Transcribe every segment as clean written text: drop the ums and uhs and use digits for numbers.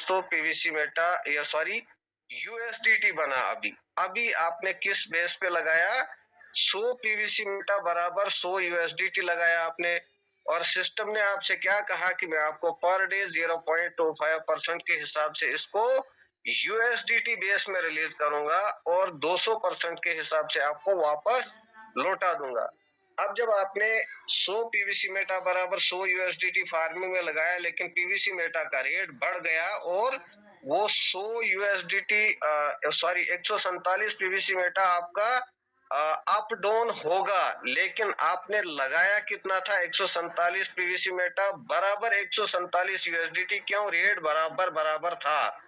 दोस्तों PVC Meta या sorry USDT बना। अभी आपने किस बेस पे लगाया? 100 पीवीसी मेटा बराबर 100 यूएसडीटी लगाया आपने, और सिस्टम ने आपसे क्या कहा कि मैं आपको पर डे 0.25% के हिसाब से इसको यूएसडीटी बेस में रिलीज करूंगा और 200% के हिसाब से आपको वापस लौटा दूंगा। अब जब आपने 100 पीवीसी मेटा बराबर 100 यूएसडीटी फार्मिंग में लगाया, लेकिन पीवीसी मेटा का रेट बढ़ गया और वो 100 यूएसडीटी सॉरी 147 पीवीसी मेटा आपका अप डाउन होगा, लेकिन आपने लगाया कितना था? 147 पीवीसी मेटा बराबर 147 यूएसडीटी। क्यों? रेट बराबर था,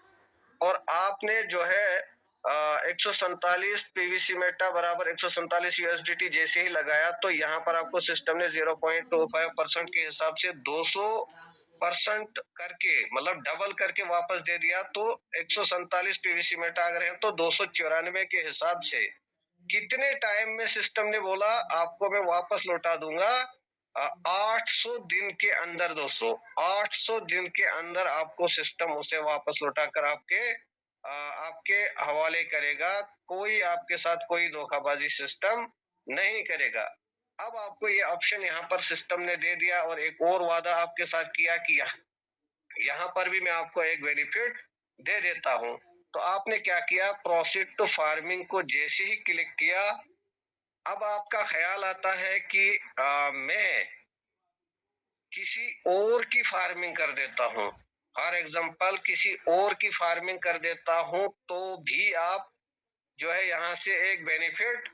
और आपने जो है 147 पीवीसी मेटा बराबर 147 यूएसडीटी जैसे ही लगाया, तो यहाँ पर आपको सिस्टम ने 0.25% के हिसाब से 200% करके, मतलब डबल करके वापस दे दिया। तो 147 पीवीसी मेटा अगर है तो 294 के हिसाब से कितने टाइम में सिस्टम ने बोला आपको मैं वापस लौटा दूंगा? 800 दिन के अंदर दोस्तों, 800 दिन के अंदर आपको सिस्टम उसे वापस लौटा कर आपके हवाले करेगा। कोई आपके साथ कोई धोखाबाजी सिस्टम नहीं करेगा। अब आपको ये ऑप्शन यहाँ पर सिस्टम ने दे दिया, और एक और वादा आपके साथ किया कि यहाँ पर भी मैं आपको एक बेनिफिट दे देता हूँ। तो आपने क्या किया? प्रोसीड टू फार्मिंग को जैसे ही क्लिक किया, अब आपका ख्याल आता है कि मैं किसी और की फार्मिंग कर देता हूँ, फॉर एग्जाम्पल किसी और की फार्मिंग कर देता हूँ, तो भी आप जो है यहाँ से एक बेनिफिट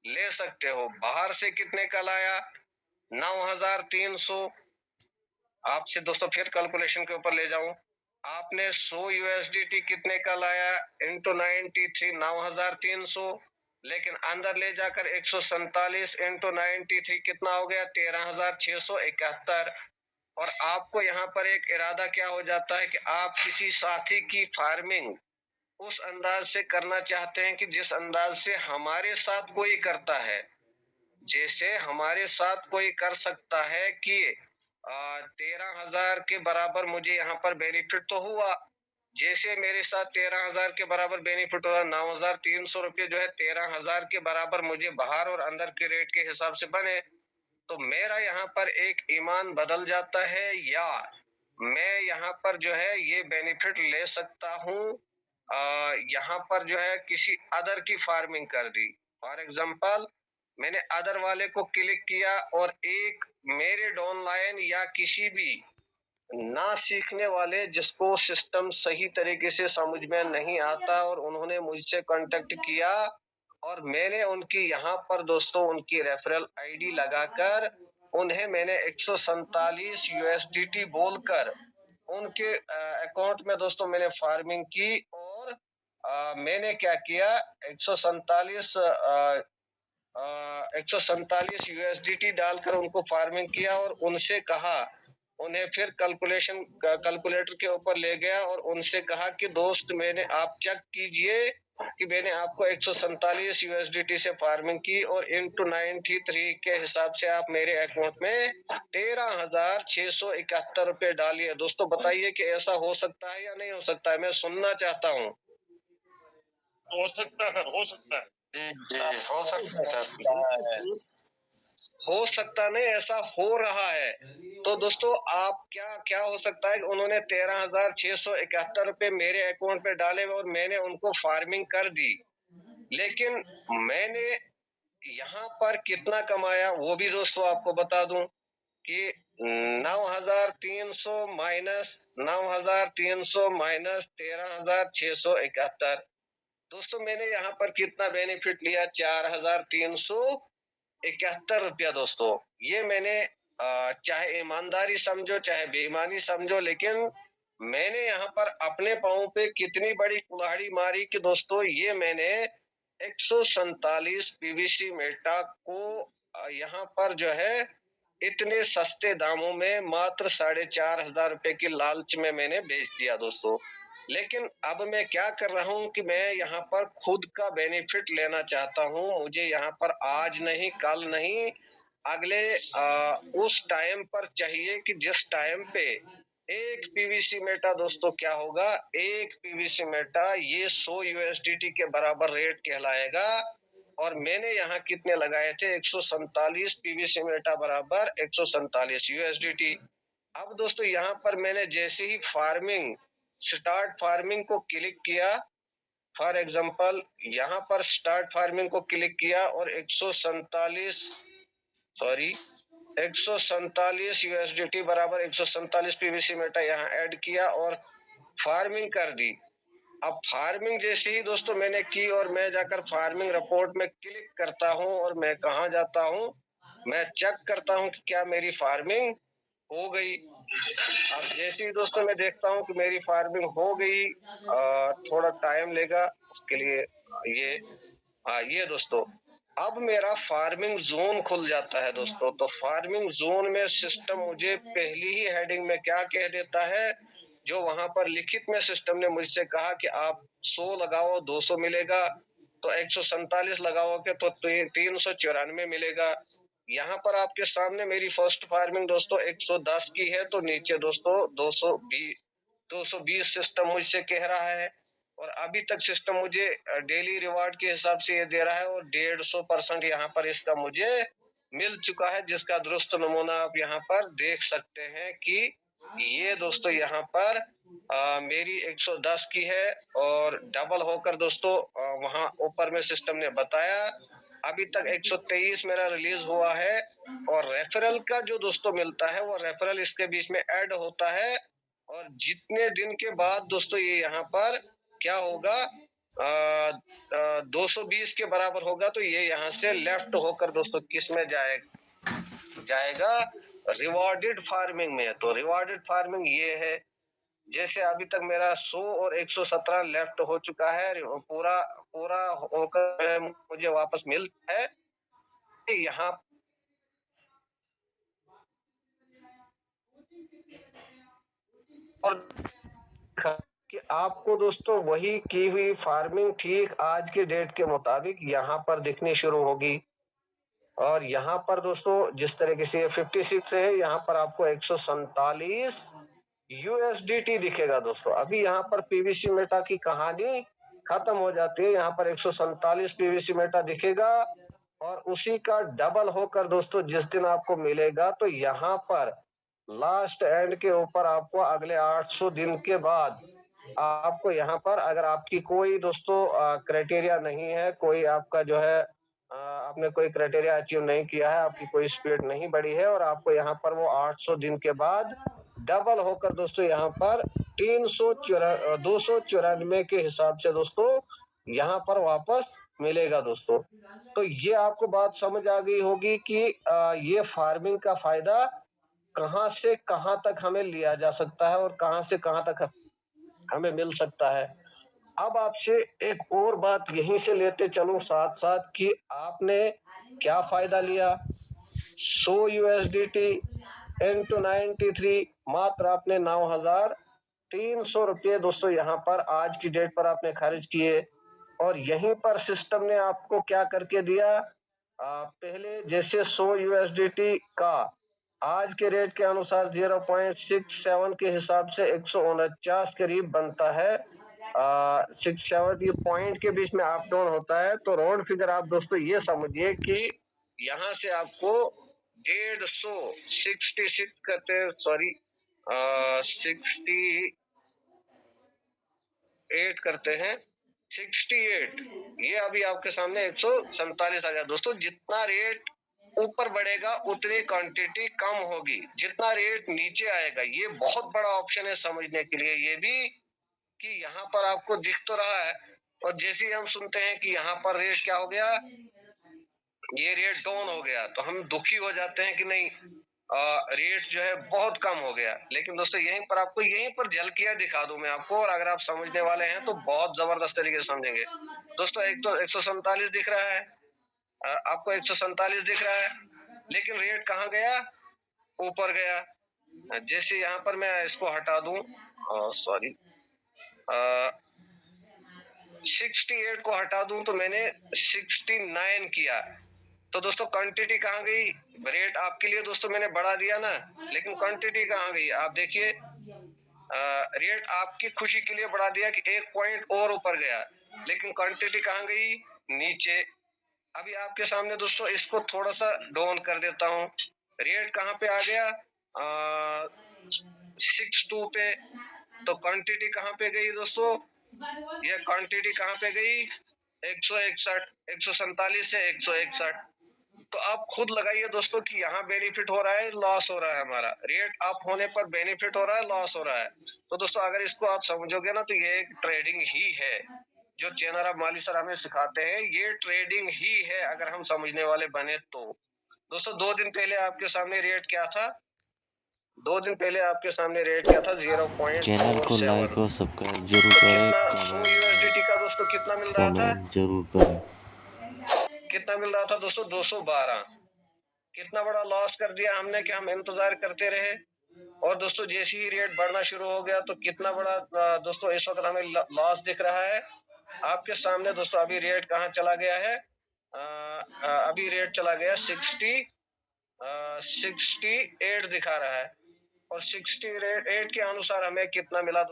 ले सकते हो। बाहर से कितने का लाया? 9300। आपसे दोस्तों फिर कैलकुलेशन के ऊपर ले जाऊं, आपने 100 यूएसडीटी कितने का लाया? इंटू 93, 9300। लेकिन अंदर ले जाकर 147 इंटू 93 कितना हो गया? 13671। और आपको यहाँ पर एक इरादा क्या हो जाता है कि आप किसी साथी की फार्मिंग उस अंदाज से करना चाहते हैं कि जिस अंदाज से हमारे साथ कोई करता है। जैसे हमारे साथ कोई कर सकता है कि 13,000 के बराबर मुझे यहाँ पर बेनिफिट तो हुआ, जैसे मेरे साथ 13,000 के बराबर बेनिफिट हुआ, 9,300 रुपये जो है 13,000 के बराबर मुझे बाहर और अंदर के रेट के हिसाब से बने, तो मेरा यहाँ पर एक ईमान बदल जाता है, या मैं यहाँ पर जो है ये बेनिफिट ले सकता हूँ। यहाँ पर जो है किसी अदर की फार्मिंग कर दी, फॉर एग्जाम्पल मैंने अदर वाले को क्लिक किया, और एक मेरे डाउनलाइन या किसी भी ना सीखने वाले जिसको सिस्टम सही तरीके से समझ में नहीं आता, और उन्होंने मुझसे कांटेक्ट किया, और मैंने उनकी यहाँ पर दोस्तों उनकी रेफरल आईडी लगाकर उन्हें मैंने 147 यूएसडीटी बोलकर उनके अकाउंट में दोस्तों मैंने फार्मिंग की, और मैंने क्या किया? 147 यूएसडीटी डालकर उनको फार्मिंग किया, और उनसे कहा, उन्हें फिर कैलकुलेटर के ऊपर ले गया और उनसे कहा कि दोस्त मैंने आप चेक कीजिए कि मैंने आपको 147 यूएसडीटी से फार्मिंग की, और इंटू 93 के हिसाब से आप मेरे अकाउंट में 13,671 रुपए डालिए। दोस्तों बताइए कि ऐसा हो सकता है या नहीं हो सकता है? मैं सुनना चाहता हूँ। हो सकता है सर, हो सकता है जी हो सकता है सर, हो सकता नहीं, ऐसा हो रहा है। तो दोस्तों आप क्या हो सकता है कि उन्होंने 13,671 रुपए मेरे अकाउंट पे डाले और मैंने उनको फार्मिंग कर दी, लेकिन मैंने यहाँ पर कितना कमाया वो भी दोस्तों आपको बता दूं कि 9,300 माइनस 9,300 माइनस 13,671। दोस्तों मैंने यहाँ पर कितना बेनिफिट लिया? 4,371 रुपया। दोस्तों ये मैंने चाहे ईमानदारी समझो चाहे बेईमानी समझो, लेकिन मैंने यहाँ पर अपने पाँव पे कितनी बड़ी कुल्हाड़ी मारी कि दोस्तों ये मैंने 147 पीवीसी मेटा को यहाँ पर जो है इतने सस्ते दामों में मात्र 4,500 रुपए की लालच में मैंने बेच दिया दोस्तों। लेकिन अब मैं क्या कर रहा हूँ कि मैं यहाँ पर खुद का बेनिफिट लेना चाहता हूँ। मुझे यहाँ पर आज नहीं कल नहीं अगले उस टाइम पर चाहिए कि जिस टाइम पे एक पीवीसी मेटा दोस्तों क्या होगा, एक पीवीसी मेटा ये 100 यूएसडीटी के बराबर रेट कहलाएगा। और मैंने यहाँ कितने लगाए थे, 147 पीवीसी मेटा बराबर 147 यूएसडीटी। अब दोस्तों यहाँ पर मैंने जैसे ही फार्मिंग, स्टार्ट फार्मिंग को क्लिक किया, फॉर एग्जांपल यहाँ पर स्टार्ट फार्मिंग को क्लिक किया और 147 यूएसडीटी बराबर 147 पीवीसी मेटा यहाँ ऐड किया और फार्मिंग कर दी। अब फार्मिंग जैसे ही दोस्तों मैंने की और मैं जाकर फार्मिंग रिपोर्ट में क्लिक करता हूं और मैं कहां जाता हूं, मैं चेक करता हूं कि क्या मेरी फार्मिंग हो गई। अब जैसे ही दोस्तों मैं देखता हूं कि मेरी फार्मिंग हो गई, थोड़ा टाइम लेगा उसके लिए। ये दोस्तों अब मेरा फार्मिंग जोन खुल जाता है दोस्तों। तो फार्मिंग जोन में सिस्टम मुझे पहली ही हेडिंग में क्या कह देता है, जो वहां पर लिखित में सिस्टम ने मुझसे कहा कि आप 100 लगाओ 200 मिलेगा, तो 147 लगाओगे तो 394 मिलेगा। यहाँ पर आपके सामने मेरी फर्स्ट फार्मिंग दोस्तों 110 की है, तो नीचे दोस्तों 220 सिस्टम मुझसे कह रहा है। और अभी तक सिस्टम मुझे डेली रिवार्ड के हिसाब से ये दे रहा है और 150% यहाँ पर इसका मुझे मिल चुका है, जिसका दुरुस्त नमूना आप यहाँ पर देख सकते हैं कि ये दोस्तों यहाँ पर मेरी 110 की है और डबल होकर दोस्तों वहां ऊपर में सिस्टम ने बताया अभी तक 123 मेरा रिलीज हुआ है। और रेफरल का जो दोस्तों मिलता है वो रेफरल इसके बीच में ऐड होता है। और जितने दिन के बाद दोस्तों ये यहाँ पर क्या होगा, 220 के बराबर होगा, तो ये यहाँ से लेफ्ट होकर दोस्तों किस में जाएगा, रिवॉर्डेड फार्मिंग में। तो रिवॉर्डेड फार्मिंग ये है, जैसे अभी तक मेरा 100 और 117 लेफ्ट हो चुका है, पूरा पूरा होकर मुझे वापस मिलता है यहाँ। और कि आपको दोस्तों वही की हुई फार्मिंग ठीक आज के डेट के मुताबिक यहाँ पर दिखनी शुरू होगी। और यहाँ पर दोस्तों जिस तरीके से 56 है, यहाँ पर आपको 147 यूएसडीटी दिखेगा दोस्तों। अभी यहाँ पर पीवीसी मेटा की कहानी खत्म हो जाती है, यहाँ पर 147 पीवीसी मेटा दिखेगा और उसी का डबल होकर दोस्तों जिस दिन आपको मिलेगा, तो यहाँ पर लास्ट एंड के ऊपर आपको अगले 800 दिन के बाद आपको यहाँ पर, अगर आपकी कोई दोस्तों क्राइटेरिया नहीं है, कोई आपका जो है आपने कोई क्राइटेरिया अचीव नहीं किया है, आपकी कोई स्पीड नहीं बढ़ी है, और आपको यहाँ पर वो 800 दिन के बाद डबल होकर दोस्तों यहाँ पर 294 के हिसाब से दोस्तों यहाँ पर वापस मिलेगा दोस्तों। तो ये आपको बात समझ आ गई होगी कि ये फार्मिंग का फायदा कहाँ से कहाँ तक हमें लिया जा सकता है और कहाँ से कहाँ तक हमें मिल सकता है। अब आपसे एक और बात यहीं से लेते चलूं साथ साथ कि आपने क्या फायदा लिया। 100 यूएसडीटी इंटू 93 मात्र आपने 9,300 रुपये दोस्तों यहाँ पर आज की डेट पर आपने खर्च किए। और यहीं पर सिस्टम ने आपको क्या करके दिया, पहले जैसे 100 यूएसडीटी का आज के रेट के अनुसार 0.67 के हिसाब से 149 करीब बनता है। 670 पॉइंट के बीच में अप डाउन होता है। तो राउंड फिगर आप दोस्तों ये समझिए कि यहाँ से आपको 150 करते 68 करते हैं, 68 ये अभी आपके सामने 147 आ गया दोस्तों। जितना रेट ऊपर बढ़ेगा उतनी क्वांटिटी कम होगी, जितना रेट नीचे आएगा। ये बहुत बड़ा ऑप्शन है समझने के लिए ये भी, कि यहाँ पर आपको दिख तो रहा है और जैसे ही हम सुनते हैं कि यहाँ पर रेट क्या हो गया, ये रेट डाउन हो गया, तो हम दुखी हो जाते हैं कि नहीं रेट जो है बहुत कम हो गया। लेकिन दोस्तों यहीं पर आपको यहीं पर झलकियां दिखा दूं मैं आपको, और अगर आप समझने वाले हैं तो बहुत जबरदस्त तरीके से समझेंगे दोस्तों। एक तो 147 दिख रहा है, आपको 147 दिख रहा है, लेकिन रेट कहाँ गया, ऊपर गया। जैसे यहाँ पर मैं इसको हटा दूं, 68 को हटा दूं तो मैंने 69 किया, तो दोस्तों क्वांटिटी कहाँ गई। रेट आपके लिए दोस्तों मैंने बढ़ा दिया ना, लेकिन क्वांटिटी कहाँ गई आप देखिए, रेट आपकी खुशी के लिए बढ़ा दिया कि 1 पॉइंट और ऊपर गया, लेकिन क्वांटिटी कहाँ गई? नीचे। अभी आपके सामने दोस्तों इसको थोड़ा सा डाउन कर देता हूँ। रेट कहाँ पे आ गया? 62 पे। तो क्वांटिटी कहाँ पे गई दोस्तों? ये क्वांटिटी कहाँ पे गई? 161, 147 से 161। तो आप खुद लगाइए दोस्तों कि यहाँ बेनिफिट हो रहा है, लॉस हो रहा है हमारा। रेट अप होने पर बेनिफिट हो रहा है, लॉस हो रहा है। तो दोस्तों अगर इसको आप समझोगे ना तो ये एक ट्रेडिंग ही है। जो चैनल माली सर हमें सिखाते हैं ये ट्रेडिंग ही है, अगर हम समझने वाले बने तो। दोस्तों 2 दिन पहले आपके सामने रेट क्या था? 2 दिन पहले आपके सामने रेट क्या था? चैनल को 0.47। लाइक और सब्सक्राइब जरूर तो करें, कितना 100 कमेंट यूएसडीटी का दोस्तों कितना मिल रहा था? कमेंट जरूर करें। कितना मिल रहा था दोस्तों? 212। कितना बड़ा लॉस कर दिया हमने कि हम इंतजार करते रहे। और दोस्तों जैसे ही रेट बढ़ना शुरू हो गया तो कितना बड़ा दोस्तों इस वक्त हमें लॉस दिख रहा है आपके सामने। दोस्तों अभी रेट कहाँ चला गया है? अभी रेट चला गया 68 दिखा रहा है। और 68 के अनुसार हमें कितना मिला?